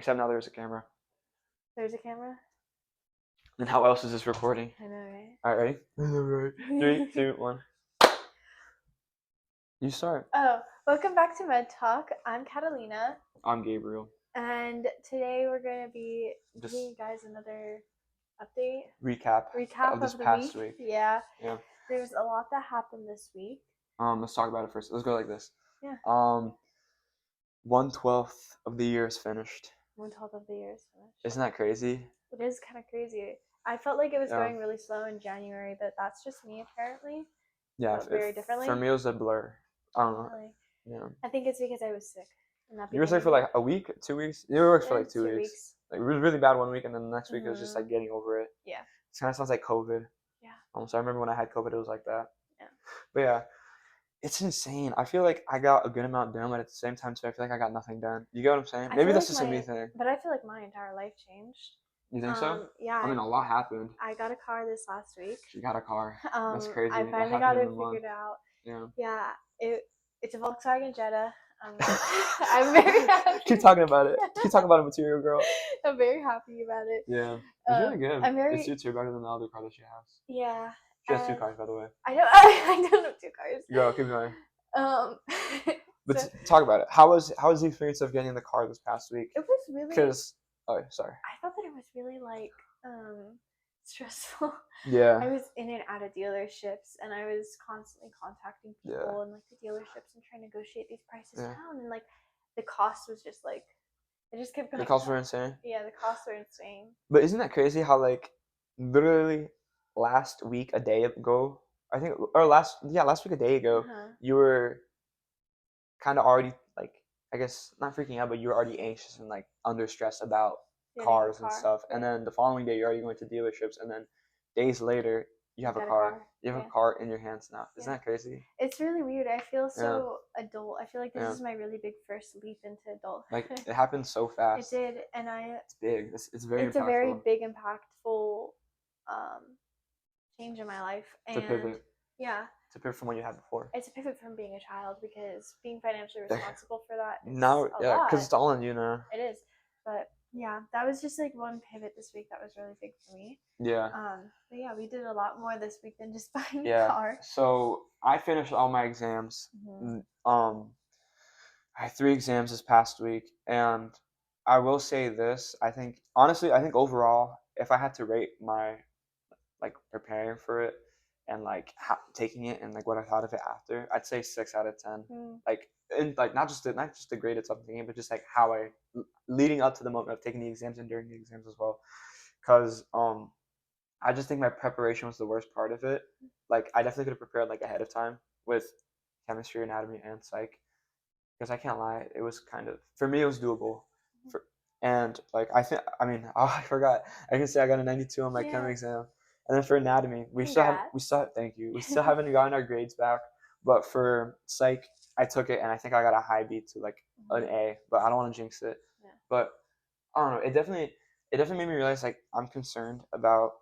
Except now there's a camera. There's a camera? And how else is this recording? I know, right? All right, ready? I know, right? 3, 2, 1. You start. Oh, welcome back to Med Talk. I'm Catalina. I'm Gabriel. And today we're going to be giving you guys another update. Recap of this past week. Yeah. There's a lot that happened this week. Let's talk about it first. Let's go like this. Yeah. 1/12 of the year is finished. 1/12 of the year is finished. Isn't that crazy? It is kind of crazy. I felt like it was going really slow in January, but that's just me apparently. Yeah, very differently. For me, it was a blur. I don't know. Really? Yeah. I think it's because I was sick. You were sick for like a week, 2 weeks? You were for like 2 weeks. Like really bad 1 week, and then the next week it was just like getting over it. Yeah. It kind of sounds like COVID. Yeah. So I remember when I had COVID, it was like that. Yeah. But yeah, it's insane. I feel like I got a good amount done, but at the same time too, I feel like I got nothing done. You get what I'm saying? Maybe that's just a me thing. But I feel like my entire life changed. You think so? Yeah. I mean, a lot happened. I got a car this last week. She got a car. That's crazy. I finally got it figured out. Yeah. Yeah. It's a Volkswagen Jetta. I'm very happy. Keep talking about it. Keep talking about it, material girl. I'm very happy about it. Yeah. It's really good. I'm very... It suits her better than the other car that she has. Yeah. She has 2 cars, by the way. I don't have 2 cars. Girl, keep going. But so, talk about it. How was the experience of getting the car this past week? It was really... Because... Oh, sorry. I thought that it was really, like, stressful. Yeah. I was in and out of dealerships, and I was constantly contacting people and like the dealerships and trying to negotiate these prices down, and like the cost was just like it just kept going. The costs were insane. Yeah, the costs were insane. But isn't that crazy how like literally last week a day ago, I think, or last week a day ago, you were kind of already like, I guess not freaking out, but you were already anxious and like under stress about cars and stuff, and then the following day you're already going to dealerships, and then days later you have a car. You have a car in your hands now. Isn't that crazy? It's really weird. I feel so adult. I feel like this is my really big first leap into adulthood. Like it happened so fast. It did, and it's big. It's very. It's impactful. A very big, impactful change in my life. It's a pivot. Yeah. It's a pivot from what you had before. It's a pivot from being a child, because being financially responsible for that is now, a lot. because it's all on you now. It is, but yeah, that was just like one pivot this week that was really big for me. Yeah. But yeah, we did a lot more this week than just buying a car. So I finished all my exams. I had 3 exams this past week, and I will say this: I think overall, if I had to rate my like preparing for it and like taking it and like what I thought of it after, I'd say 6 out of 10. Like, and like not just the grade it's up thinking, but just like how I leading up to the moment of taking the exams and during the exams as well, because I just think my preparation was the worst part of it. Like I definitely could have prepared like ahead of time with chemistry, anatomy, and psych, because I can't lie, it was kind of, for me it was doable. And like I forgot, I can say I got a 92 on my chem exam. And then for anatomy, we still haven't gotten our grades back. But for psych, I took it, and I think I got a high B to like an A. But I don't want to jinx it. Yeah. But I don't know. It definitely made me realize like I'm concerned about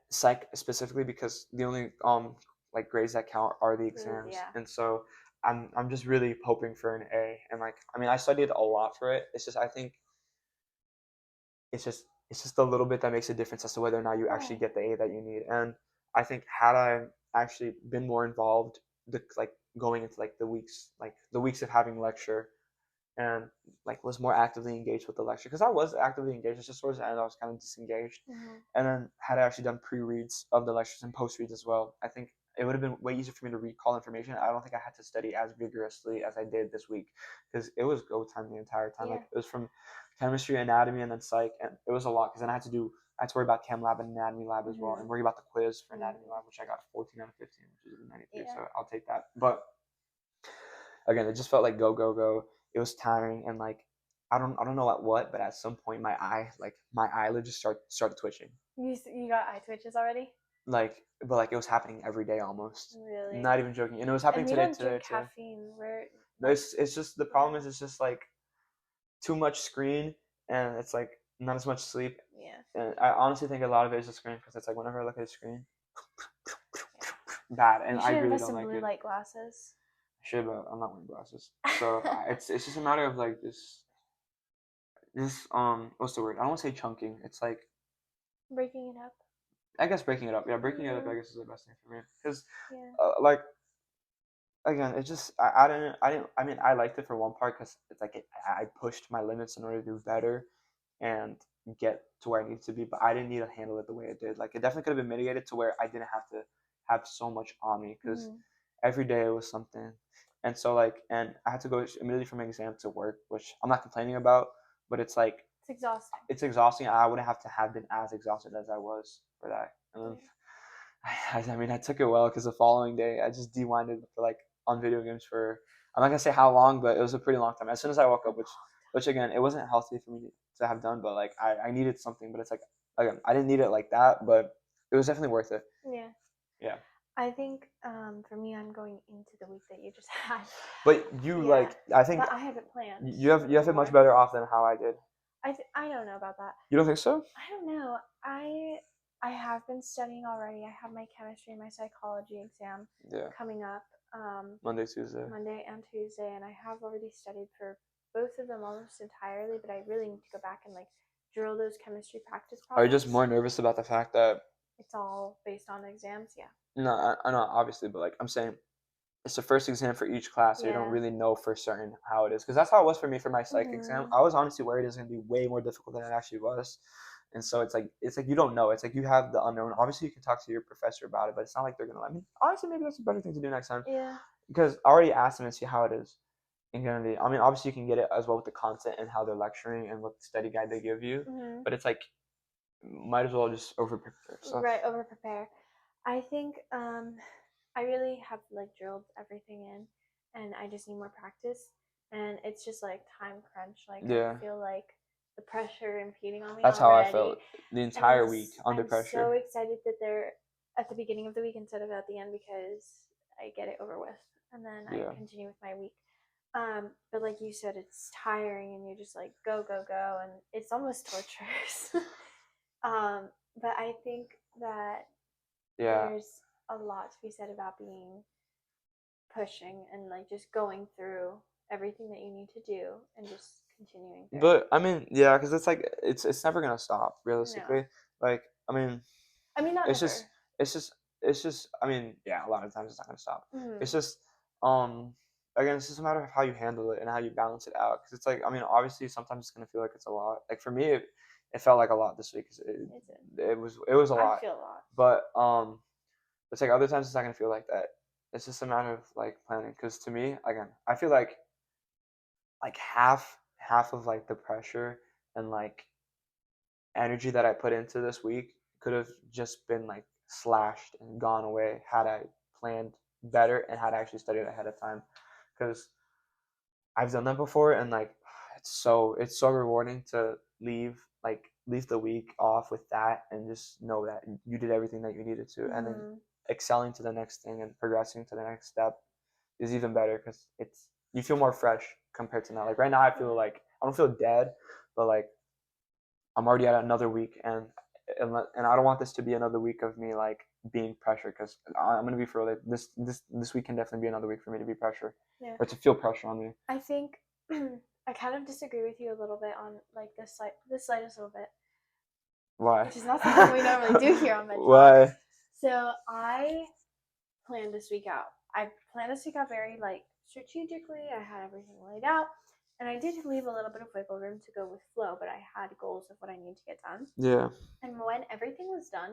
psych specifically, because the only like grades that count are the exams. And so I'm just really hoping for an A. And like I studied a lot for it. It's just I think it's just a little bit that makes a difference as to whether or not you actually get the A that you need. And I think had I actually been more involved, going into like the weeks of having lecture, and like was more actively engaged with the lecture, because I was actively engaged. It's just towards the end I was kind of disengaged. And then had I actually done pre-reads of the lectures and post-reads as well, I think it would have been way easier for me to recall information. I don't think I had to study as vigorously as I did this week, because it was go time the entire time. Like it was from chemistry, anatomy, and then psych, and it was a lot, because then I had to worry about chem lab and anatomy lab as well, and worry about the quiz for anatomy lab, which I got 14 out of 15, which is a 93, so I'll take that. But again, it just felt like go. It was tiring, and like I don't know at what, but at some point my eyelid just started twitching. You got eye twitches already? But it was happening every day almost. Really? Not even joking. And it was happening today too. Caffeine. No, it's just the problem is it's just like too much screen, and it's like not as much sleep. Yeah. And I honestly think a lot of it is the screen, because it's like whenever I look at the screen, bad, and I really don't like it. You should invest in blue light glasses. I should, but I'm not wearing glasses. So it's just a matter of like this. just what's the word? I don't want to say chunking. It's like breaking it up. I guess breaking it up. Yeah, breaking it up. I guess is the best thing for me because Yeah. like again, it just I didn't I mean I liked it for one part because it's like I pushed my limits in order to do better and get to where I needed to be, but I didn't need to handle it the way it did. Like it definitely could have been mitigated to where I didn't have to have so much on me because every day it was something, and so like and I had to go immediately from exam to work, which I'm not complaining about, but it's like It's exhausting. It's exhausting. I wouldn't have to have been as exhausted as I was for that. And I mean, I took it well because the following day I just dewinded for like on video games for I'm not gonna say how long, but it was a pretty long time. As soon as I woke up, which again, it wasn't healthy for me to have done, but like I needed something. But it's like again, I didn't need it like that, but it was definitely worth it. Yeah. Yeah. I think for me, I'm going into the week that you just had. But you like I think but I haven't planned. you have it much better off than how I did. I don't know about that. You don't think so? I don't know. I have been studying already. I have my chemistry and my psychology exam coming up. Monday, Tuesday. Monday and Tuesday, and I have already studied for both of them almost entirely, but I really need to go back and like drill those chemistry practice problems. Are you just more nervous about the fact that it's all based on exams? Yeah. No, I know obviously, but like I'm saying, it's the first exam for each class, so you don't really know for certain how it is. Because that's how it was for me for my psych exam. I was honestly worried it was going to be way more difficult than it actually was. And so it's like you don't know. It's like you have the unknown. Obviously, you can talk to your professor about it, but it's not like they're gonna. I mean, honestly, maybe that's a better thing to do next time. Yeah. Because I already asked them and see how it is. And gonna be. I mean, obviously, you can get it as well with the content and how they're lecturing and what study guide they give you. But it's like, might as well just over prepare. So. Right, over prepare. I think I really have like drilled everything in, and I just need more practice. And it's just like time crunch. Like I feel like the pressure impeding on me. That's already. How I felt the entire week under pressure. I'm so excited that they're at the beginning of the week instead of at the end because I get it over with, and then I continue with my week. But like you said, it's tiring, and you're just like go go go, and it's almost torturous. But I think that there's a lot to be said about being pushing and like just going through everything that you need to do and just continuing through. But I mean, yeah, because it's like it's never gonna stop realistically. No. Like I mean not it's never. It's just I mean yeah, a lot of times it's not gonna stop. It's just again it's just a matter of how you handle it and how you balance it out. Because it's like I mean obviously sometimes it's gonna feel like it's a lot. Like for me it felt like a lot this week. It was a lot. I feel a lot. But it's like other times it's not gonna feel like that. It's just a matter of like planning. Because to me again I feel like half of like the pressure and like energy that I put into this week could have just been like slashed and gone away had I planned better and had I actually studied ahead of time. Because I've done that before and like it's so rewarding to leave the week off with that and just know that you did everything that you needed to and then excelling to the next thing and progressing to the next step is even better because you feel more fresh compared to now. Like right now I feel like I don't feel dead, but like I'm already at another week and I don't want this to be another week of me like being pressured because I'm gonna be for real. This week can definitely be another week for me to be pressured or to feel pressure on me. I think I kind of disagree with you a little bit on like this slightest little bit. Why? Which is not something we normally do here on Med Talk. Why? So I planned this week out. I planned this week out very like strategically. I had everything laid out. And I did leave a little bit of wiggle room to go with flow, but I had goals of what I need to get done. Yeah. And when everything was done,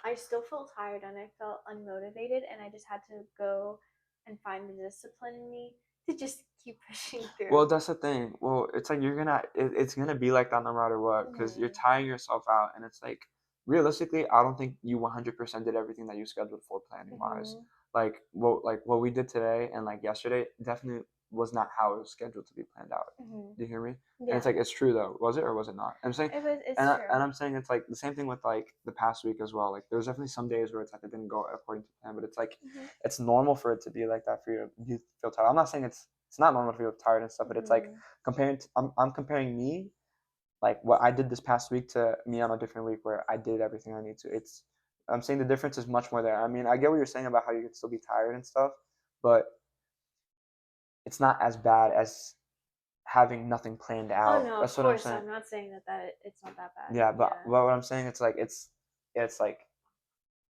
I still felt tired and I felt unmotivated, and I just had to go and find the discipline in me to just keep pushing through. Well, that's the thing. Well, it's like it's gonna be like that no matter what, because you're tiring yourself out, and it's like realistically, I don't think you 100% did everything that you scheduled for planning wise. Like what we did today and like yesterday definitely was not how it was scheduled to be planned out. Do you hear me? Yeah. And it's like it's true though. Was it or was it not? I'm saying it's true. And I'm saying it's like the same thing with like the past week as well. Like there's definitely some days where it's like it didn't go according to plan, but it's like it's normal for it to be like that for you to feel tired. I'm not saying it's not normal to feel tired and stuff, but it's like I'm comparing me like what I did this past week to me on a different week where I did everything I need to. I'm saying the difference is much more there. I mean, I get what you're saying about how you could still be tired and stuff, but it's not as bad as having nothing planned out. Oh no, That's of what I'm course. saying. I'm not saying that it's not that bad. Yeah, but what I'm saying, it's like it's like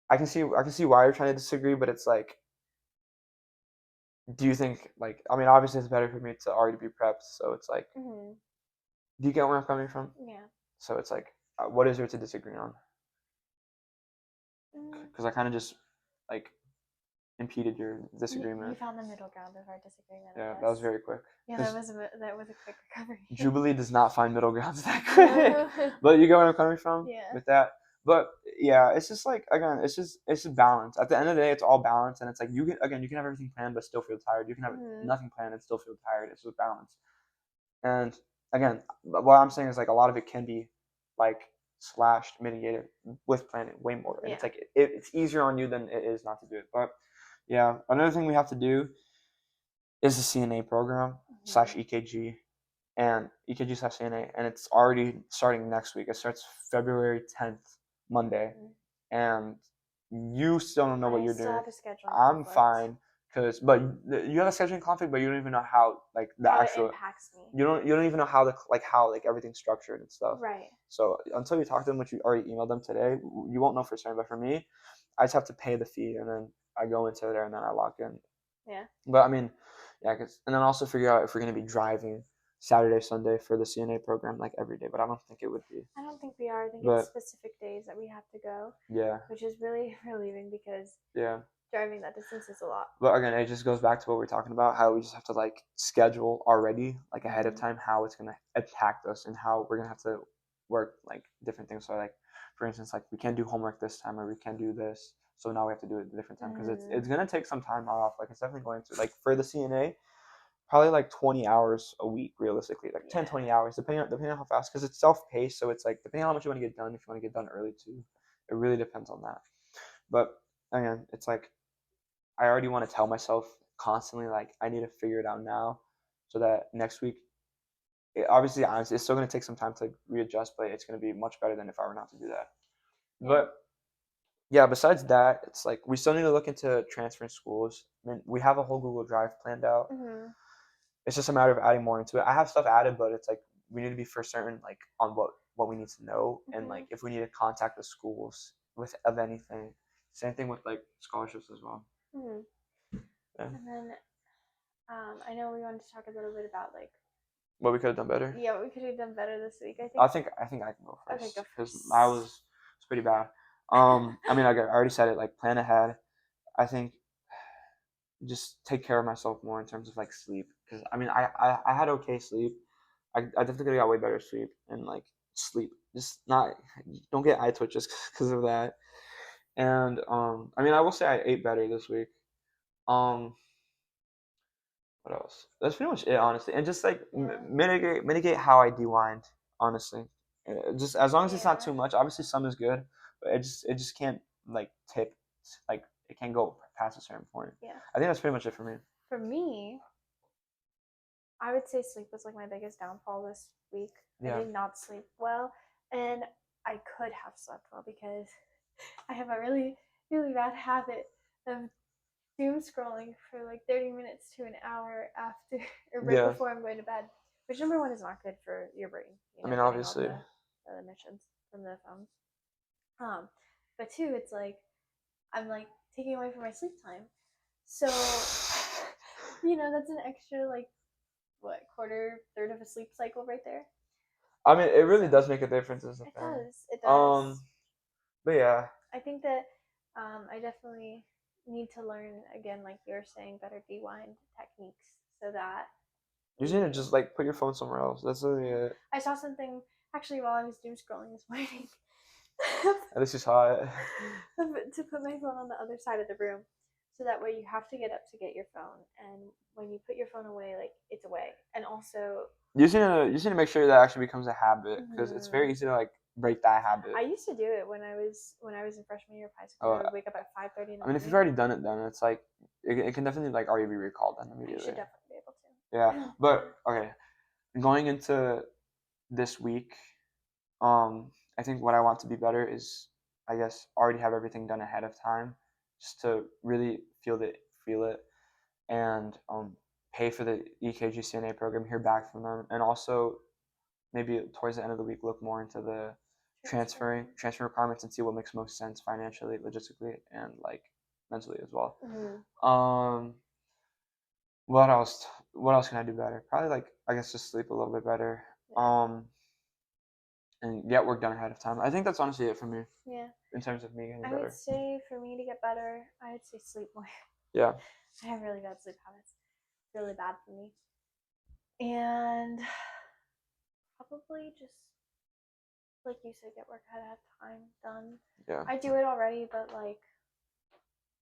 I can see why you're trying to disagree, but it's like, do you think, like, I mean, obviously it's better for me to already be prepped, so it's like, do you get where I'm coming from? Yeah. So it's like, what is there to disagree on? Because I kind of just like impeded your disagreement. You found the middle ground of our disagreement. Yeah, that was very quick. Yeah, that was a quick recovery. Jubilee does not find middle grounds that quick. But you get where I'm coming from with that. But yeah, it's just like, again, it's just balance. At the end of the day, it's all balance, and it's like you can have everything planned but still feel tired. You can have nothing planned and still feel tired. It's just balance. And again, what I'm saying is like a lot of it can be like slashed, mitigated with planning way more. And it's like it's easier on you than it is not to do it. But yeah, another thing we have to do is the CNA program slash EKG and EKG slash CNA, and it's already starting next week. It starts February 10th, Monday, and you still don't know what you're doing. Have a schedule. I'm fine, but you have a scheduling conflict, but you don't even know how like the how actual it impacts me. You don't even know how everything's structured and stuff. Right. So until you talk to them, which you already emailed them today, you won't know for certain. But for me, I just have to pay the fee, and then I go into there, and then I log in. Yeah. But I mean, yeah, and then also figure out if we're gonna be driving Saturday, Sunday for the CNA program like every day. But I don't think it would be. I don't think we are. I think it's specific days that we have to go. Yeah. Which is really relieving because driving that distance is a lot. But again, it just goes back to what we're talking about, how we just have to like schedule already, like ahead of time, how it's gonna impact us and how we're gonna have to work like different things. So like, for instance, like we can't do homework this time or we can't do this, so now we have to do it a different time because it's gonna take some time off. Like it's definitely going to, like for the CNA, probably like 20 hours a week realistically, like 10, 20 hours depending on how fast, because it's self-paced. So it's like depending on how much you want to get done, if you want to get done early too, it really depends on that. But again, it's like I already want to tell myself constantly, like, I need to figure it out now so that next week, obviously, honestly, it's still going to take some time to readjust, but it's going to be much better than if I were not to do that. Yeah. But yeah, besides that, it's like we still need to look into transferring schools. I mean, we have a whole Google Drive planned out. It's just a matter of adding more into it. I have stuff added, but it's like we need to be for certain, like, on what we need to know, and like if we need to contact the schools of anything. Same thing with like scholarships as well. Yeah. And then I know we wanted to talk a little bit about like what we could have done better. Yeah, we could have done better this week. I think I can go first because I was pretty bad. I mean, I already said it. Like plan ahead. I think just take care of myself more in terms of like sleep, because I mean I had okay sleep. I definitely got way better sleep, and like sleep just don't get eye twitches because of that. And I mean I will say I ate better this week. What else? That's pretty much it, honestly. And just like mitigate how I dewind, honestly. Just as long as it's not too much. Obviously, some is good, but it just can't like tip, like it can't go past a certain point. Yeah. I think that's pretty much it for me. For me, I would say sleep was like my biggest downfall this week. I did not sleep well, and I could have slept well because I have a really, really bad habit of doom scrolling for like 30 minutes to an hour after or right before I'm going to bed, which number one is not good for your brain. I mean, obviously, the emissions from the phones. But two, it's like I'm like taking away from my sleep time, so that's an extra like quarter, third of a sleep cycle right there. I mean, it really does make a difference, isn't it? It does. But yeah, I think that I definitely need to learn again, like you were saying, better dewind techniques so that you need to just like put your phone somewhere else. That's literally it. I saw something actually while I was doom scrolling this morning. At least you saw it. To put my phone on the other side of the room, so that way you have to get up to get your phone, and when you put your phone away, like it's away. And also, you just need to make sure that actually becomes a habit, because it's very easy to like break that habit. I used to do it when I was in freshman year of high school. I would wake up at 5:30 in the morning. If you've already done it, then it's like it can definitely like already be recalled then immediately. You should definitely be able to. Yeah, but okay, going into this week, I think what I want to be better is, I guess, already have everything done ahead of time, just to really feel it, and pay for the EKG CNA program, hear back from them, and also maybe towards the end of the week look more into the transfer requirements and see what makes most sense financially, logistically, and like mentally as well. What else can I do better? Probably like, I guess, just sleep a little bit better. And get work done ahead of time. I think that's honestly it for me. Yeah. In terms of me getting better. I would say for me to get better, I would say sleep more. Yeah. I have really bad sleep habits. It's really bad for me. And probably just, like you said, get work ahead of time done. Yeah. I do it already, but like,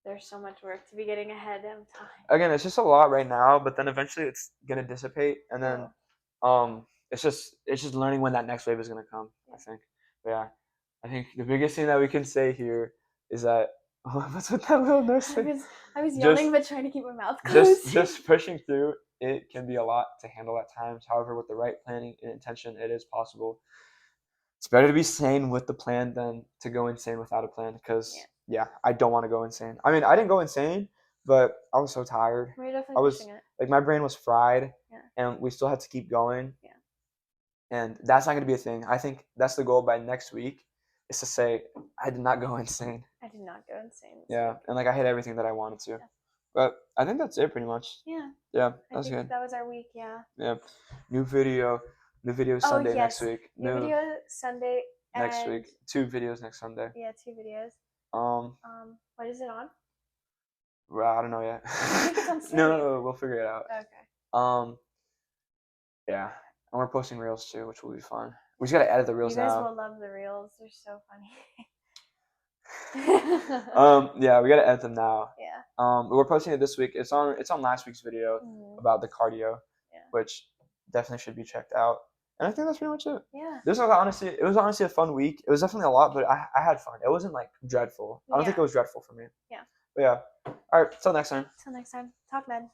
there's so much work to be getting ahead of time. Again, it's just a lot right now, but then eventually it's gonna dissipate, and then it's just learning when that next wave is gonna come. I think. But yeah, I think the biggest thing that we can say here is that what's with that little nurse thing? I was yawning but trying to keep my mouth closed. Just pushing through. It can be a lot to handle at times. However, with the right planning and intention, it is possible. It's better to be sane with the plan than to go insane without a plan, because I don't want to go insane. I mean, I didn't go insane, but I was so tired. We're definitely pushing it. Like, my brain was fried, and we still had to keep going. Yeah. And that's not going to be a thing. I think that's the goal by next week, is to say, I did not go insane. I did not go insane. Yeah, and like I hit everything that I wanted to. Yeah. But I think that's it pretty much. Yeah. Yeah, that's good. That was our week, yeah. Yeah. New video Sunday next week. New video Sunday next week. 2 videos next Sunday. Yeah, 2 videos. What is it on? Well, I don't know yet. I think it's on Sunday. No, we'll figure it out. Okay. Yeah. And we're posting reels too, which will be fun. We just gotta edit the reels now. You guys will love the reels. They're so funny. Yeah, we gotta edit them now. Yeah. We're posting it this week. It's on last week's video about the cardio, which definitely should be checked out. And I think that's pretty much it. Yeah. It was honestly a fun week. It was definitely a lot, but I had fun. It wasn't like dreadful. I don't think it was dreadful for me. Yeah. But yeah. All right. Till next time. Talk, man.